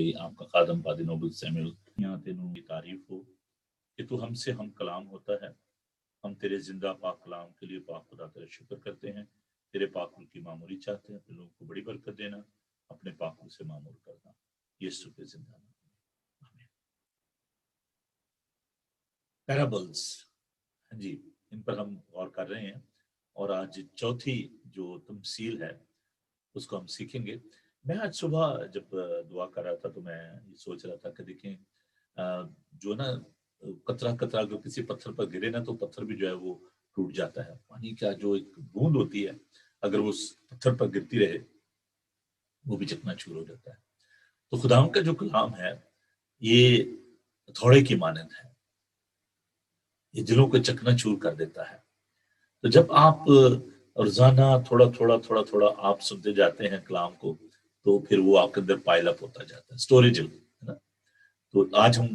الہی آپ کا خادم پادری نوبل سیموئل یہاں تینوں کی تعریف ہو کہ تو ہم سے ہم کلام ہوتا ہے. ہم تیرے زندہ پاک کلام کے لیے پاک خدا تیرا شکر کرتے ہیں. تیرے پاک روح کی معموری چاہتے ہیں، اپنے لوگوں کو بڑی برکت دینا، اپنے پاک روح سے معمور کرنا. یسوع کے زندہ نام میں آمین. پیرابلز، جی ان پر ہم غور کر رہے ہیں، اور آج چوتھی جو تمثیل ہے اس کو ہم سیکھیں گے. میں آج صبح جب دعا کر رہا تھا تو میں یہ سوچ رہا تھا کہ دیکھیں جو نا قطرہ قطرہ جو کسی پتھر پر گرے نا تو پتھر بھی جو ہے وہ ٹوٹ جاتا ہے. پانی کا جو ایک بوند ہوتی ہے اگر وہ اس پتھر پر گرتی رہے وہ بھی چکنا چور ہو جاتا ہے. تو خداوند کا جو کلام ہے یہ ہتھوڑے کی مانند ہے، یہ دلوں کو چکنا چور کر دیتا ہے. تو جب آپ روزانہ تھوڑا تھوڑا تھوڑا تھوڑا آپ سنتے جاتے ہیں کلام کو تو پھر وہ آپ کے اندر پائل اپ ہوتا جاتا ہے، اسٹوریج ہے نا. تو آج ہم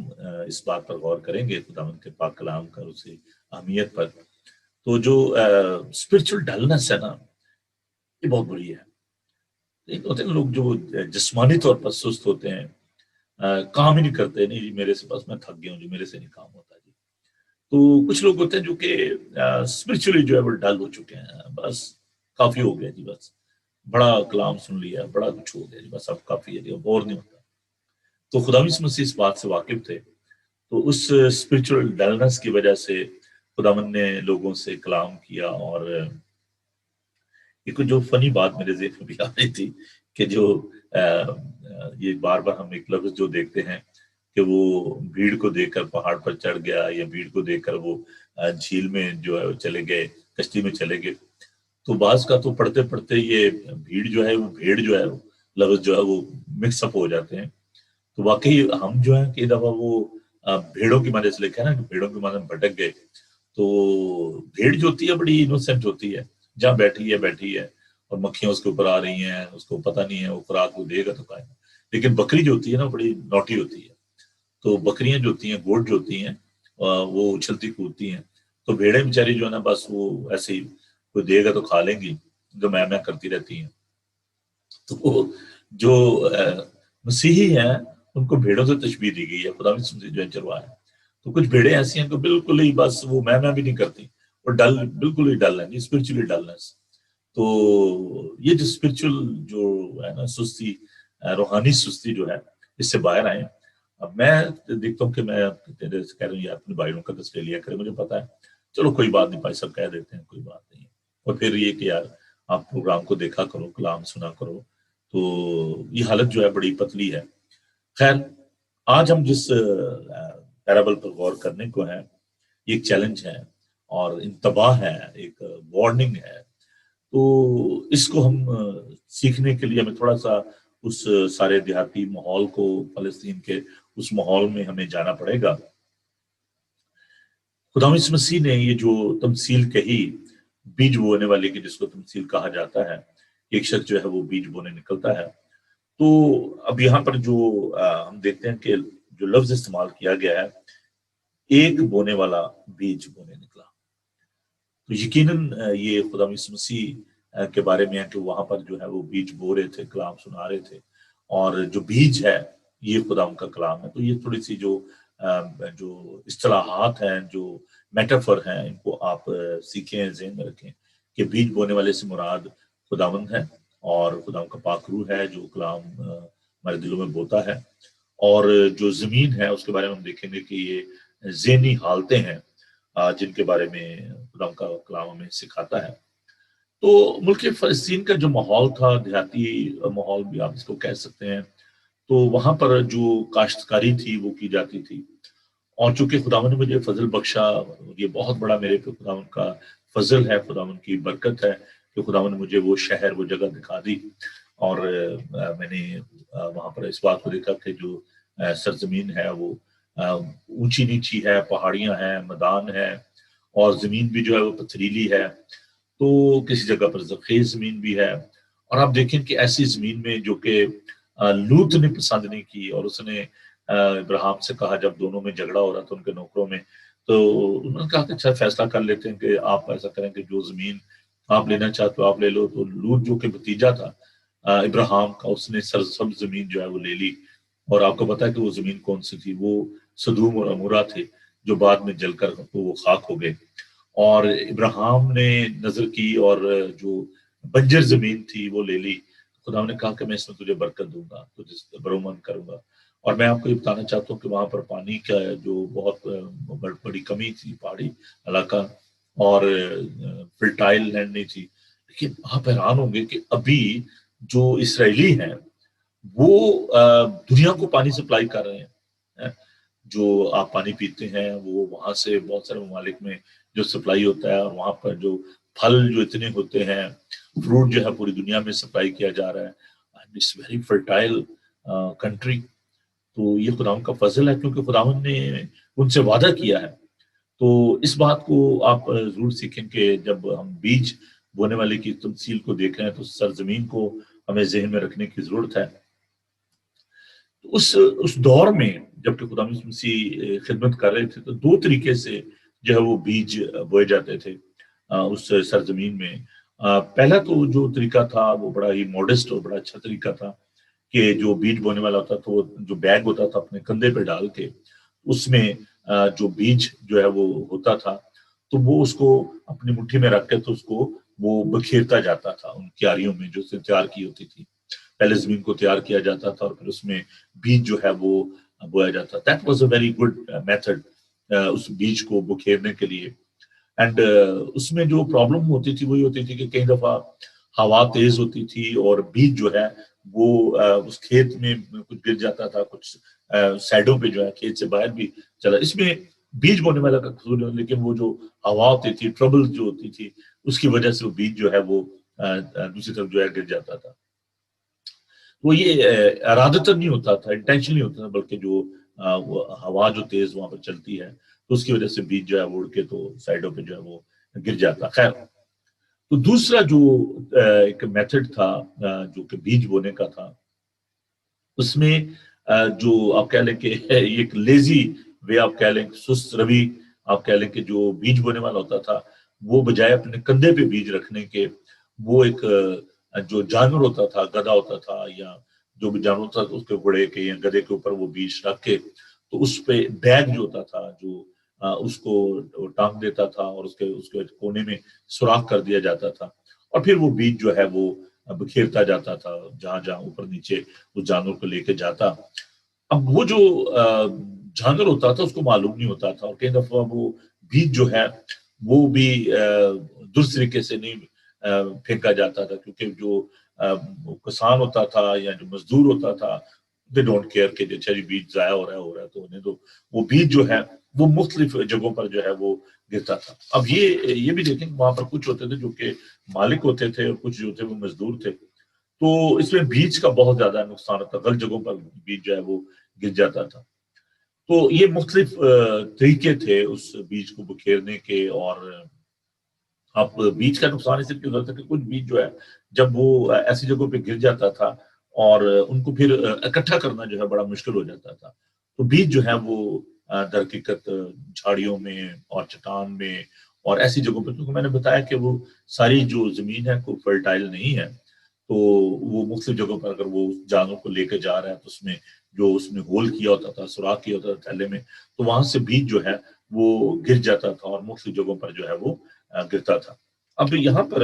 اس بات پر غور کریں گے خداوند کے پاک کلام کا اسی اہمیت پر. تو جو اسپرچل ڈلنس ہے نا یہ بہت بری ہے. ایک ہوتے ہیں لوگ جو جسمانی طور پر سست ہوتے ہیں، کام ہی نہیں کرتے، نہیں جی میرے سے بس میں تھک گیا ہوں جی، میرے سے نہیں کام ہوتا جی. تو کچھ لوگ ہوتے ہیں جو کہ اسپرچولی جو ہے وہ ڈل ہو چکے ہیں، بس کافی ہو گیا جی، بس بڑا کلام سن لیا، بڑا کچھ ہو گیا جی، بس اب کافی ہے جی، بور نہیں ہوتا. تو خدا یسوع مسیح اس بات سے واقف تھے، تو اس اسپرچل ڈلنس کی وجہ سے خداوند نے لوگوں سے کلام کیا. اور ایک جو فنی بات میرے ذہن میں بھی آ رہی تھی کہ جو یہ بار بار ہم ایک لفظ جو دیکھتے ہیں کہ وہ بھیڑ کو دیکھ کر پہاڑ پر چڑھ گیا، یا بھیڑ کو دیکھ کر وہ جھیل میں جو ہے وہ چلے گئے، کشتی میں چلے گئے. تو بعض کا تو پڑھتے پڑھتے یہ بھیڑ جو ہے وہ بھیڑ جو ہے لفظ جو ہے وہ مکس اپ ہو جاتے ہیں. تو واقعی ہم جو ہیں کہ دفعہ وہ بھیڑوں کی مدد سے لکھا ہے نا کہ بھیڑوں کی مدد بھٹک گئے. تو بھیڑ جو ہوتی ہے بڑی انوسینٹ ہوتی ہے، جہاں بیٹھی ہے اور مکھیاں اس کے اوپر آ رہی ہیں، اس کو پتہ نہیں ہے وہ خوراک کو دے گا تو کھائے گا. لیکن بکری جو ہوتی ہے نا بڑی نوٹی ہوتی ہے. تو بکریاں جو ہوتی ہیں، گوٹ جو ہوتی ہیں وہ اچھلتی کودتی ہیں. تو بھیڑیں بیچاری جو ہے نا بس وہ ایسے ہی کوئی دے گا تو کھا لیں گی، جو میں کرتی رہتی ہیں. تو وہ جو مسیحی ہیں ان کو بھیڑوں سے تشبیہ دی گئی ہے، خدا مسیح جو ہے چرواہا ہے. تو کچھ بھیڑیں ایسی ہیں تو بالکل ہی بس وہ میں بھی نہیں کرتی، اور ڈل بالکل ہی ڈل ہے، اسپرچولی ڈلنس. تو یہ جو اسپرچل جو ہے نا سستی، روحانی سستی جو ہے اس سے باہر آئے. اب میں دیکھتا ہوں کہ میں تیرے سے کہہ رہا ہوں یار اپنے بھائیوں کا تسلی لیا کرے، مجھے پتا ہے چلو کوئی بات نہیں، بھائی سب کہہ دیتے ہیں کوئی بات نہیں. اور پھر یہ کہ یار آپ پروگرام کو دیکھا کرو، کلام سنا کرو. تو یہ حالت جو ہے بڑی پتلی ہے. خیر آج ہم جس پیرابل پر غور کرنے کو ہے یہ ایک چیلنج ہے اور انتباہ ہے، ایک وارننگ ہے. تو اس کو ہم سیکھنے کے لیے ہمیں تھوڑا سا اس سارے دیہاتی ماحول کو، فلسطین کے اس ماحول میں ہمیں جانا پڑے گا. خدا یسوع مسیح نے یہ جو تمثیل کہی بیج بونے والے کی، جس کو تمثیل کہا جاتا ہے، ایک شخص جو ہے وہ بیج بونے نکلتا ہے. تو اب یہاں پر جو ہم دیکھتے ہیں کہ جو لفظ استعمال کیا گیا ہے ایک بونے والا بیج بونے نکلا. تو یقیناً یہ خدا یسوع مسیح کے بارے میں ہے کہ وہاں پر جو ہے وہ بیج بو رہے تھے، کلام سنا رہے تھے، اور جو بیج ہے یہ خدا ان کا کلام ہے. تو یہ تھوڑی سی جو اصطلاحات ہیں، جو میٹافر ہیں، ان کو آپ سیکھیں، ذہن میں رکھیں کہ بیج بونے والے سے مراد خداوند ہے، اور خداوند کا پاک روح ہے جو کلام ہمارے دلوں میں بوتا ہے. اور جو زمین ہے اس کے بارے میں ہم دیکھیں گے کہ یہ ذہنی حالتیں ہیں جن کے بارے میں خدا کا کلام ہمیں سکھاتا ہے. تو ملک فلسطین کا جو ماحول تھا، دیہاتی ماحول بھی آپ اس کو کہہ سکتے ہیں، تو وہاں پر جو کاشتکاری تھی وہ کی جاتی تھی. اور چونکہ خداوند نے مجھے فضل بخشا، یہ بہت بڑا میرے پہ خداوند کا فضل ہے، خداوند کی برکت ہے کہ خداوند نے مجھے وہ شہر، وہ جگہ دکھا دی. اور میں نے وہاں پر اس بات کو دیکھا کہ جو سرزمین ہے وہ اونچی نیچی ہے، پہاڑیاں ہیں، میدان ہے، اور زمین بھی جو ہے وہ پتھریلی ہے. تو کسی جگہ پر زرخیز زمین بھی ہے. اور آپ دیکھیں کہ ایسی زمین میں جو کہ لوط نے پسند نہیں کی، اور اس نے ابراہیم سے کہا جب دونوں میں جھگڑا ہو رہا تھا ان کے نوکروں میں، تو انہوں نے کہا کہ اچھا فیصلہ کر لیتے ہیں کہ آپ ایسا کریں کہ جو زمین آپ لینا چاہتے ہو آپ لے لو. تو لوط جو کہ بھتیجا تھا ابراہیم کا، اس نے سرسبز زمین جو ہے وہ لے لی. اور آپ کو پتا ہے کہ وہ زمین کون سی تھی؟ وہ سدوم اور عمورہ تھے جو بعد میں جل کر وہ خاک ہو گئے. اور ابراہیم نے نظر کی اور جو بنجر زمین تھی وہ لے لی. خدا نے کہا کہ میں اس میں تجھے برکت دوں گا، تجھے برومند کروں گا. اور میں آپ کو یہ بتانا چاہتا ہوں کہ وہاں پر پانی کا جو بہت بڑی کمی تھی، پہاڑی علاقہ اور فرٹائل لینڈ نہیں تھی. لیکن آپ حیران ہوں گے کہ ابھی جو اسرائیلی ہیں وہ دنیا کو پانی سپلائی کر رہے ہیں. جو آپ پانی پیتے ہیں وہ وہاں سے بہت سارے ممالک میں جو سپلائی ہوتا ہے، اور وہاں پر جو پھل جو اتنے ہوتے ہیں، فروٹ جو ہے پوری دنیا میں سپلائی کیا جا رہا ہے. It's very fertile country. تو یہ خداوند کا فضل ہے، کیونکہ خداوند نے ان سے وعدہ کیا ہے. تو اس بات کو آپ ضرور سیکھیں کہ جب ہم بیج بونے والے کی تمثیل کو دیکھ رہے ہیں تو سرزمین کو ہمیں ذہن میں رکھنے کی ضرورت ہے. اس دور میں جب کہ خدا مسیح خدمت کر رہے تھے تو دو طریقے سے جو ہے وہ بیج بوئے جاتے تھے اس سرزمین میں. پہلا تو جو طریقہ تھا وہ بڑا ہی موڈسٹ اور بڑا اچھا طریقہ تھا کہ جو بیج بونے والا ہوتا تھا وہ جو بیگ ہوتا تھا اپنے کندھے پہ ڈال کے اس میں جو بیج جو ہے وہ ہوتا تھا تو وہ اس کو اپنی مٹھی میں رکھ کے تو اس کو وہ بکھیرتا جاتا تھا ان کیاریوں میں جو اسے تیار کی ہوتی تھی. پہلے زمین کو تیار کیا جاتا تھا اور پھر اس میں بیج جو ہے وہ بویا جاتا. That was a very good method اس بیج کو بکھیرنے کے لیے. اینڈ اس میں جو پرابلم ہوتی تھی وہی ہوتی تھی کہ کئی دفعہ ہوا تیز ہوتی تھی اور بیج جو ہے وہ اس کھیت میں کچھ گر جاتا تھا، کچھ سائڈوں پہ جو ہے کھیت سے باہر بھی چلا. اس میں بیج بونے والا کا قصور نہیں، لیکن وہ جو ہوا ہوتی تھی، ٹربل جو ہوتی تھی، اس کی وجہ سے وہ بیج جو ہے وہ دوسری طرف جو ہے گر جاتا تھا. وہ یہ ارادتاً نہیں ہوتا تھا، انٹینشن نہیں ہوتا تھا، بلکہ جو ہوا جو تیز وہاں پر چلتی ہے تو اس کی وجہ سے بیج جو ہے وہ اڑ کے تو سائڈوں پہ جو ہے وہ گر جاتا. خیر، تو دوسرا جو ایک میتھڈ تھا جو کہ بیج بونے کا تھا، اس میں جو آپ کہہ لیں کہ ایک لیزی وے آپ کہہ لیں، سست روی آپ کہہ لیں کہ جو بیج بونے والا ہوتا تھا وہ بجائے اپنے کندھے پہ بیج رکھنے کے وہ ایک جو جانور ہوتا تھا، گدھا ہوتا تھا یا جو بھی جانور تھا اس کے گھوڑے کے یا گدھے کے اوپر وہ بیج رکھ کے تو اس پہ بیگ جو ہوتا تھا جو اس کو ٹانگ دیتا تھا اور اس کے کونے میں سوراخ کر دیا جاتا تھا اور پھر وہ بیج جو ہے وہ بکھیرتا جاتا تھا جہاں جہاں اوپر نیچے اس جانور کو لے کے جاتا. اب وہ جو جانور ہوتا تھا اس کو معلوم نہیں ہوتا تھا اور کئی دفعہ وہ بیج جو ہے وہ بھی درست طریقے سے نہیں پھینکا جاتا تھا، کیونکہ جو کسان ہوتا تھا یا جو مزدور ہوتا تھا دے ڈونٹ کیئر کہ اچھا جی بیج ضائع ہو رہا ہے تو انہیں تو وہ بیج جو ہے وہ مختلف جگہوں پر جو ہے وہ گرتا تھا. اب یہ بھی دیکھیں وہاں پر کچھ ہوتے تھے جو کہ مالک ہوتے تھے اور کچھ جو تھے وہ مزدور تھے، تو اس میں بیج کا بہت زیادہ نقصان ہوتا، غلط جگہوں پر بیج جو ہے وہ گر جاتا تھا. تو یہ مختلف طریقے تھے اس بیج کو بکھیرنے کے. اور اب بیج کا نقصان اس لیے ہوتا ہے کہ کچھ بیج جو ہے جب وہ ایسی جگہوں پہ گر جاتا تھا اور ان کو پھر اکٹھا کرنا جو ہے بڑا مشکل ہو جاتا تھا. تو بیج جو ہے وہ در حقیقت جھاڑیوں میں اور چٹان میں اور ایسی جگہوں پہ، کیونکہ میں نے بتایا کہ وہ ساری جو زمین ہے کوئی فرٹائل نہیں ہے، تو وہ مختلف جگہوں پر اگر وہ جانور کو لے کے جا رہا ہے تو اس میں جو اس نے ہول کیا ہوتا تھا، سوراخ کیا ہوتا تھا تھیلے میں، تو وہاں سے بیج جو ہے وہ گر جاتا تھا اور مختلف جگہوں پر جو ہے وہ گرتا تھا. اب یہاں پر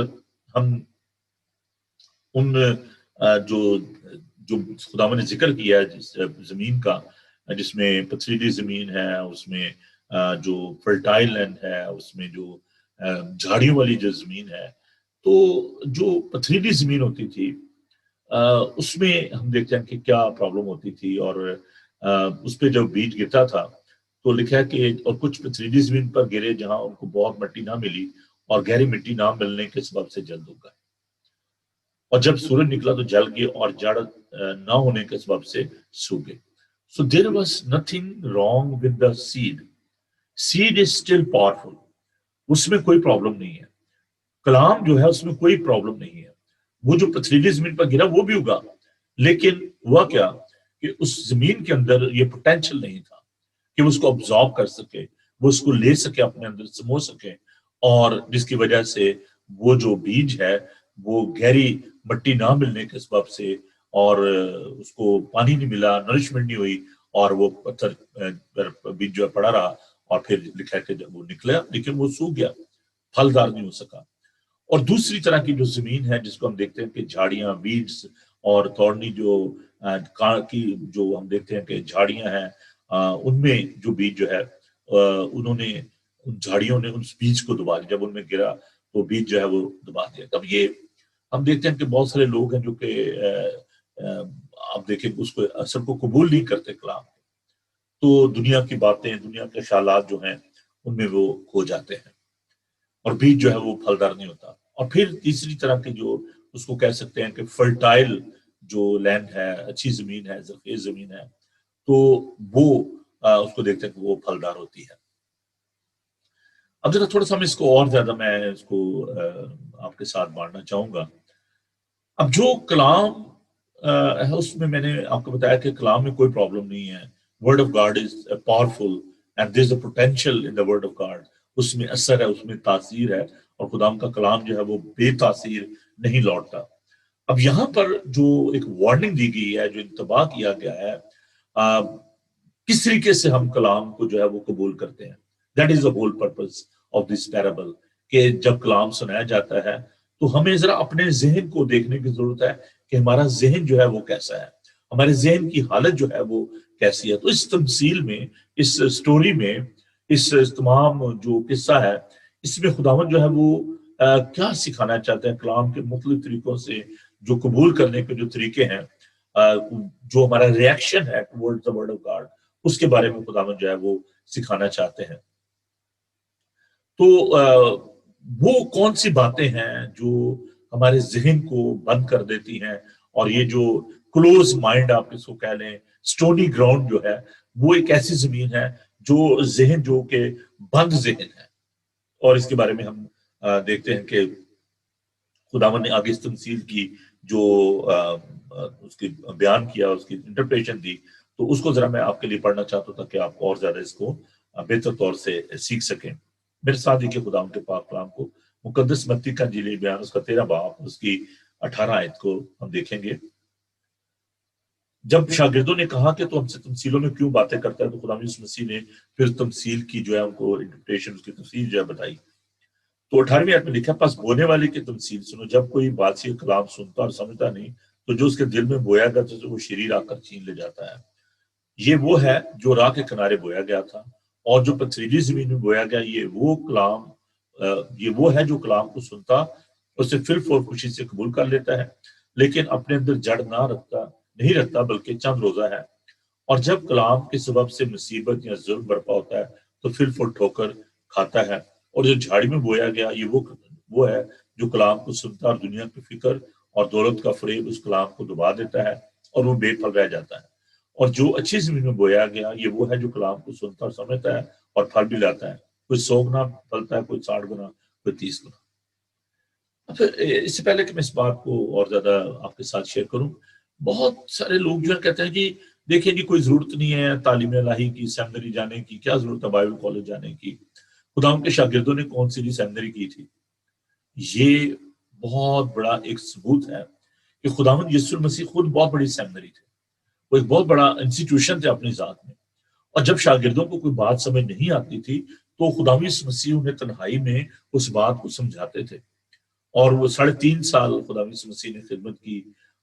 ہم ان جو جو خداوند نے ذکر کیا ہے جس زمین کا جس میں پتھریلی زمین ہے، اس میں جو فرٹائل لینڈ ہے، اس میں جو جھاڑیوں والی جو زمین ہے، تو جو پتھریلی زمین ہوتی تھی اس میں ہم دیکھتے ہیں کہ کیا پرابلم ہوتی تھی. اور اس پہ جب بیج گرتا تھا تو لکھا ہے کہ اور کچھ پتھریلی زمین پر گرے جہاں ان کو بہت مٹی نہ ملی اور گہری مٹی نہ ملنے کے سبب سے جلد اگا، اور جب سورج نکلا تو جل گئے اور جڑ نہ ہونے کے سبب سے سوکھ گئے. So there was nothing wrong with the seed. Seed is still powerful. اس میں کوئی پرابلم نہیں ہے. کلام جو ہے اس میں کوئی پرابلم نہیں ہے. وہ جو پتھریلی زمین پر گرا وہ بھی اگا، لیکن ہوا کیا کہ اس زمین کے اندر یہ پوٹینشل نہیں تھا کہ وہ اس کو ابزارو کر سکے، وہ اس کو لے سکے اپنے اندر سمو سکے، اور جس کی وجہ سے وہ جو بیج ہے وہ گہری مٹی نہ ملنے کے سبب سے اور اس کو پانی نہیں ملا، نرشمنٹ نہیں ہوئی، اور وہ پتھر بیج جو ہے پڑا رہا، اور پھر لکھا کہ جب وہ نکلا لیکن وہ سوکھ گیا، پھلدار نہیں ہو سکا۔ اور دوسری طرح کی جو زمین ہے جس کو ہم دیکھتے ہیں کہ جھاڑیاں، ویڈز اور تھورنی کی جو ہم دیکھتے ہیں کہ جھاڑیاں ہیں، ان میں جو بیج جو ہے انہوں نے، ان جھاڑیوں نے اس بیج کو دبا دیا، جب ان میں گرا تو بیج جو ہے وہ دبا دیا۔ تب یہ ہم دیکھتے ہیں کہ بہت سارے لوگ ہیں جو کہ آپ دیکھیں اس کو اثر کو قبول نہیں کرتے کلام، تو دنیا کی باتیں، دنیا کے خیالات جو ہیں ان میں وہ کھو جاتے ہیں، اور بیج جو ہے وہ پھلدار نہیں ہوتا۔ اور پھر تیسری طرح کی جو اس کو کہہ سکتے ہیں کہ فرٹائل جو لینڈ ہے، اچھی زمین ہے، زرخیز زمین ہے، تو وہ اس کو دیکھتے ہیں کہ وہ پھلدار ہوتی ہے۔ اب ذرا تھوڑا سا میں اس کو اور زیادہ میں اس کو آپ کے ساتھ بانٹنا چاہوں گا۔ اب جو کلام ہے اس میں نے آپ کو بتایا کہ کلام میں کوئی پرابلم نہیں ہے، word of God is powerful and there is a potential in the word of God, اس میں اثر ہے، اس میں تاثیر ہے، اور خدام کا کلام جو ہے وہ بے تاثیر نہیں لوٹتا۔ اب یہاں پر جو ایک وارننگ دی گئی ہے، جو انتباہ کیا گیا ہے، کس طریقے سے ہم کلام کو جو ہے وہ قبول کرتے ہیں، that is the whole purpose of this parable, کہ جب کلام سنایا جاتا ہے تو ہمیں ذرا اپنے ذہن کو دیکھنے کی ضرورت ہے کہ ہمارا ذہن جو ہے وہ کیسا ہے، ہمارے ذہن کی حالت جو ہے وہ کیسی ہے۔ تو اس تمثیل میں، اس سٹوری میں، اس تمام جو قصہ ہے، اس میں خداوند جو ہے وہ کیا سکھانا چاہتے ہیں کلام کے مختلف طریقوں سے، جو قبول کرنے کے جو طریقے ہیں، جو ہمارا ریئیکشن ہے toward the word of God, اس کے بارے میں خداوند جو ہے وہ سکھانا چاہتے ہیں۔ تو وہ کون سی باتیں ہیں جو ہمارے ذہن کو بند کر دیتی ہیں، اور یہ جو کلوز مائنڈ آپ اس کو کہہ لیں، سٹونی گراؤنڈ جو ہے، وہ ایک ایسی زمین ہے جو ذہن جو کہ بند ذہن ہے۔ اور اس کے بارے میں ہم دیکھتے ہیں کہ خداوند نے آگے اس تمثیل کی جو اس کی بیان کیا، اس کی انٹرپریشن دی، تو اس کو ذرا میں آپ کے لیے پڑھنا چاہتا ہوں تاکہ آپ اور زیادہ اس کو بہتر طور سے سیکھ سکیں۔ میرے ساتھ دیکھیے خداوند کے پاک کلام کو، مقدس متی کا انجیلی بیان، اس کا 13 باب، اس کی 18 آیت کو ہم دیکھیں گے۔ جب شاگردوں نے کہا کہ تو ہم سے تمثیلوں میں کیوں باتیں کرتا ہے، تو خدا یسوع مسیح نے پھر تمثیل کی جو ہے ان کو انٹرپریشن، اس کی تفسیر جو ہے بتائی۔ تو 18ویں آیت میں لکھا، پس بونے والے کی تمثیل سنو، جب کوئی بادشاہ کلام سنتا اور سمجھتا نہیں، تو جو اس کے دل میں بویا گیا تو وہ شریر آ کر چھین لے جاتا ہے۔ یہ وہ ہے جو راہ کے کنارے بویا گیا تھا، اور جو پتھریلی زمین میں بویا گیا، یہ وہ ہے جو کلام کو سنتا، اسے پھر فور خوشی سے قبول کر لیتا ہے، لیکن اپنے اندر جڑ نہیں رکھتا بلکہ چند روزہ ہے، اور جب کلام کے سبب سے مصیبت یا ظلم برپا ہوتا ہے تو پھر فور ٹھوکر کھاتا ہے۔ اور جو جھاڑی میں بویا گیا، یہ وہ ہے جو کلام کو سنتا اور دنیا کی فکر اور دولت کا فریب اس کلام کو دبا دیتا ہے، اور وہ بے پھل رہ جاتا ہے۔ اور جو اچھی زمین میں بویا گیا، یہ وہ ہے جو کلام کو سنتا اور سمجھتا ہے اور پھل بھی لاتا ہے، کوئی 100 گنا پھلتا ہے، کوئی 60 گنا، کوئی 30 گنا۔ اس سے پہلے کہ میں اس بات کو اور زیادہ آپ کے ساتھ شیئر کروں، بہت سارے لوگ جو ہے کہتے ہیں کہ دیکھیں جی کوئی ضرورت نہیں ہے تعلیم الہی کی، سیمنری جانے کی، کیا ضرورت ہے بائبل کالج جانے کی، خدا کے شاگردوں نے کون سی سیمنری کی تھی؟ یہ بہت بڑا ایک ثبوت ہے کہ خداوند یسوع المسیح خود بہت بڑی سیمنری تھے، وہ ایک بہت بڑا انسٹیٹیوشن تھے اپنی ذات میں۔ اور جب شاگردوں کو کوئی بات سمجھ نہیں آتی تھی تو خداوند یسوع مسیح انہیں تنہائی میں اس بات کو سمجھاتے تھے، اور وہ 3.5 سال خداوند یسوع مسیح نے خدمت کی،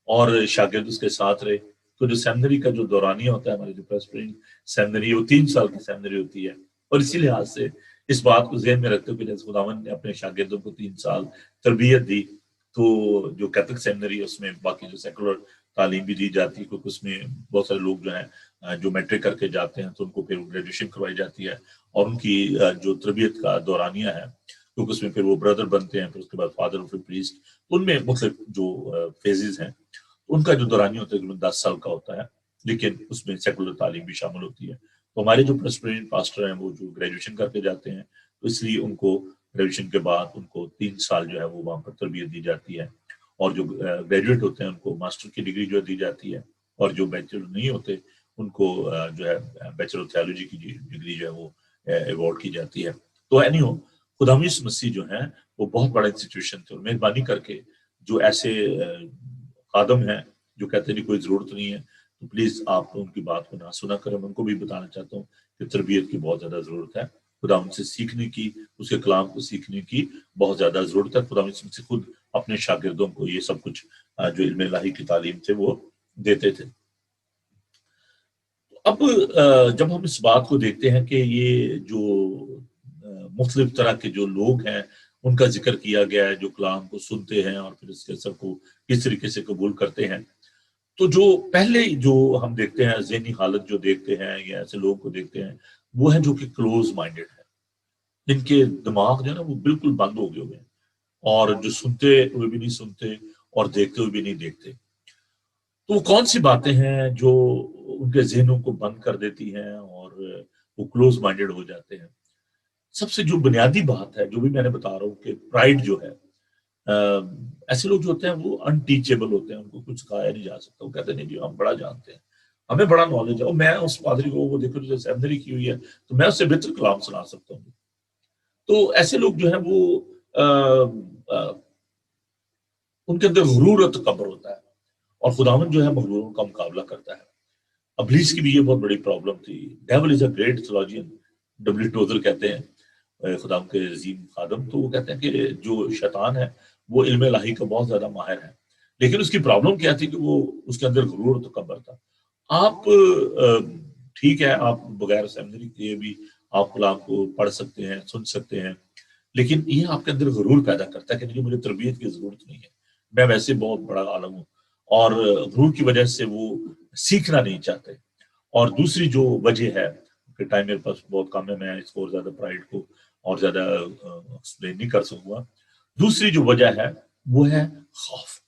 اور شاگرد اس کے ساتھ رہے۔ تو جو سیمنری کا جو دورانیہ ہوتا ہے، ہماری جو پریسبٹرین سیمنری، وہ 3 سال کی سیمنری ہوتی ہے، اور اسی لحاظ سے اس بات کو ذہن میں رکھتے ہوئے جیسے خداوند نے اپنے شاگردوں کو 3 سال تربیت دی، تو جو کیتھولک سیمنری ہے اس میں باقی جو سیکولر تعلیم بھی دی جاتی ہے، کیونکہ اس میں بہت سارے لوگ جو ہیں جو میٹرک کر کے جاتے ہیں تو ان کو پھر گریجویشن کروائی جاتی ہے، اور ان کی جو تربیت کا دورانیہ ہے، کیونکہ اس میں پھر وہ بردر بنتے ہیں، پھر اس کے بعد فادر آف اے پریسٹ، ان میں مختلف جو فیزز ہیں، ان کا جو دورانیہ ہوتا ہے 10 سال کا ہوتا ہے، لیکن اس میں سیکولر تعلیم بھی شامل ہوتی ہے۔ تو ہمارے جو پریسبٹرین پاسٹر ہیں وہ جو گریجویشن کر کے جاتے ہیں، تو اس لیے ان کو گریجویشن کے بعد ان کو 3 سال جو ہے وہ وہاں پر تربیت دی جاتی ہے، اور جو گریجویٹ ہوتے ہیں ان کو ماسٹر کی ڈگری جو دی جاتی ہے، اور جو بیچلر نہیں ہوتے ان کو جو ہے بیچلر آف تھیولوجی کی ڈگری جو ہے وہ ایوارڈ کی جاتی ہے۔ تو اینیو خدا یسوع مسیح جو ہیں وہ بہت بڑا انسٹیٹیوشن تھے، اور مہربانی کر کے جو ایسے خادم ہیں جو کہتے ہیں جی کوئی ضرورت نہیں ہے، تو پلیز آپ ان کی بات کو نہ سنا کریں. میں ان کو بھی بتانا چاہتا ہوں کہ تربیت کی بہت زیادہ ضرورت ہے، خدا ان سے سیکھنے کی، اس کے کلام کو سیکھنے کی بہت زیادہ ضرورت ہے. خدا ان سے خود اپنے شاگردوں کو یہ سب کچھ جو علم الہی کی تعلیم تھے وہ دیتے تھے. اب جب ہم اس بات کو دیکھتے ہیں کہ یہ جو مختلف طرح کے جو لوگ ہیں ان کا ذکر کیا گیا ہے، جو کلام کو سنتے ہیں اور پھر اس کے اثر کو کس طریقے سے قبول کرتے ہیں، تو جو پہلے جو ہم دیکھتے ہیں ذہنی حالت جو دیکھتے ہیں یا ایسے لوگوں کو دیکھتے ہیں، وہ ہیں جو کہ کلوز مائنڈیڈ ہے، جن کے دماغ جو ہے نا وہ بالکل بند ہو گئے ہوئے ہیں، اور جو سنتے ہوئے بھی نہیں سنتے اور دیکھتے ہوئے بھی نہیں دیکھتے. تو وہ کون سی باتیں ہیں جو ان کے ذہنوں کو بند کر دیتی ہیں اور وہ کلوز مائنڈیڈ ہو جاتے ہیں؟ سب سے جو بنیادی بات ہے، جو بھی میں نے بتا رہا ہوں کہ پرائڈ جو ہے، ایسے لوگ جو ہوتے ہیں وہ انٹیچیبل ہوتے ہیں، ان کو کچھ کہا نہیں جا سکتا. وہ کہتے ہیں نہیں جی ہم بڑا جانتے ہیں، ہمیں بڑا نالج ہے، اور میں اس پادری کو وہ دیکھو جو سیمنری کی ہوئی ہے تو میں اس سے بہتر کلام سنا سکتا ہوں. تو ایسے لوگ جو ہیں وہ ان کے اندر غرور اور تکبر ہوتا ہے، اور خداوند جو ہے مغروروں کا مقابلہ کرتا ہے. ابلیس کی بھی یہ بہت بڑی پرابلم تھی. Devil is a great theologian, W Tozer کہتے ہیں، خدا کے عظیم خادم. تو وہ کہتے ہیں کہ جو شیطان ہے وہ علم الہی کا بہت زیادہ ماہر ہے، لیکن اس کی پرابلم کیا تھی کہ وہ اس کے اندر غرور و تکبر تھا. آپ ٹھیک ہے، آپ بغیر سیمنری کے بھی آپ کلام کو پڑھ سکتے ہیں، سن سکتے ہیں، لیکن یہ آپ کے اندر غرور پیدا کرتا ہے کہ نہیں مجھے تربیت کی ضرورت نہیں ہے، میں ویسے بہت بڑا عالم ہوں. اور غرور کی وجہ سے وہ سیکھنا نہیں چاہتے. اور دوسری جو وجہ ہے کہ ٹائم میرے پاس بہت کم ہے، میں اس کو اور زیادہ پرائڈ کو اور زیادہ ایکسپلین نہیں کر سکوں گا. دوسری جو وجہ ہے وہ ہے خوف.